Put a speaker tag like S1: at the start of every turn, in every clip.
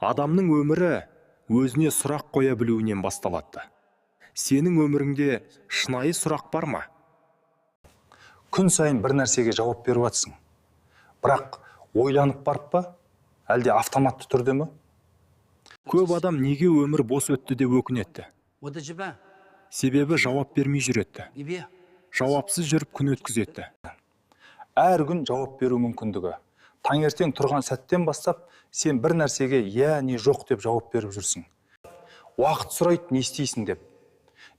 S1: Адамның өмірі өзіне сұрақ қоя білуінен басталады. Сенің өміріңде шынайы сұрақ бар ма?
S2: Күн сайын бір нәрсеге жауап беріп жатсың. Бірақ ойланып барып па, әлде автоматты түрде ме?
S1: Көп адам неге өмір бос өтті деп өкінетті. Себебі жауап бермей жүретті. Жауапсыз жүріп күн өткізетті.
S2: Әр күн жауап беру мүмкіндігі. Таңертең тұрған сәттен бастап, сен бір нәрсеге я не жоқ деп жауап беріп жүрсің. Уақыт сұрайды, не істейсің деп.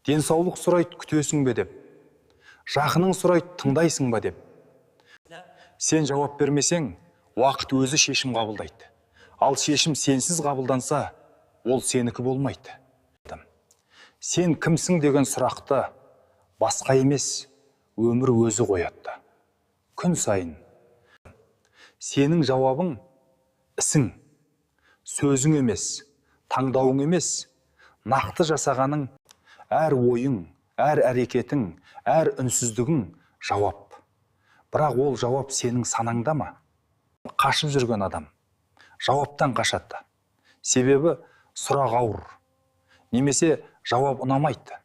S2: Денсаулық сұрайды, күтесің бе деп. Жақының сұрайды, тыңдайсың ба деп. Сен жауап бермесең, уақыт өзі шешім қабылдайды. Ал шешім сенсіз қабылданса, ол сенікі болмайды. Сен кімсің деген сұрақты басқа емес, өмір өзі қояды. Күн сайын. Сенің жауабың ісің, сөзің емес, таңдауың емес, нақты жасағаның, әр ойың, әр әрекетің, әр үнсіздігің жауап. Бірақ ол жауап сенің санаңда ма? Қашып жүрген адам жауаптан қашады. Себебі сұрақ ауыр, немесе жауап ұнамайды.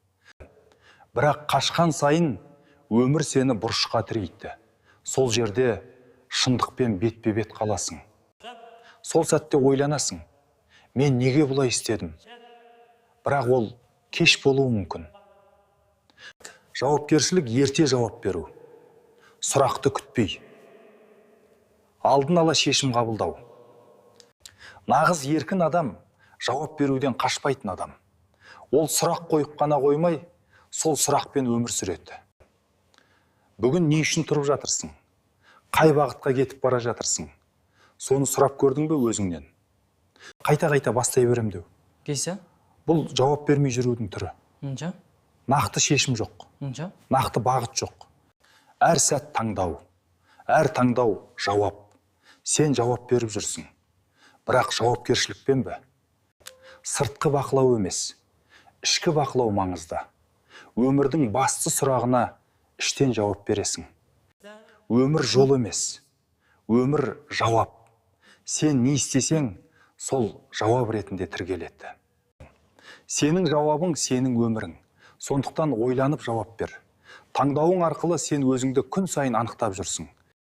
S2: Бірақ қашқан сайын өмір сені бұрышқа тірейді. Сол жерде шындықпен бетпе-бет қаласың. Сол сәтте ойланасың, мен неге бұлай істедім? Бірақ ол кеш болуы мүмкін. Жауапкершілік ерте жауап беру. Сұрақты күтпей. Алдын ала шешім қабылдау. Нағыз еркін адам жауап беруден қашпайтын адам. Ол сұрақ қойып қана қоймай, сол сұрақпен өмір сүреді. Бүгін не үшін тұрып жатырсың? Қай бағытқа кетіп бара жатырсың? Соны сұрап көрдің бе өзіңнен? Қайта-қайта бастай берем деу. Бұл жауап бермей жүрудің түрі. Нақты шешім жоқ. Нақты бағыт жоқ. Әр сәт таңдау. Әр таңдау жауап. Сен жауап беріп жүрсің. Бірақ жауапкершілікпен бе? Сыртқы бақылау емес, ішкі бақылау маңызды. Өмірдің басты сұрағына іштен жауап бересің. Өмір жол емес, өмір жауап. Сен не істесең, сол жауап ретінде тіркеледі. Сенің жауабың сенің өмірің. Сондықтан ойланып жауап бер. Таңдауың арқылы сен өзіңді күн сайын анықтап жүрсің.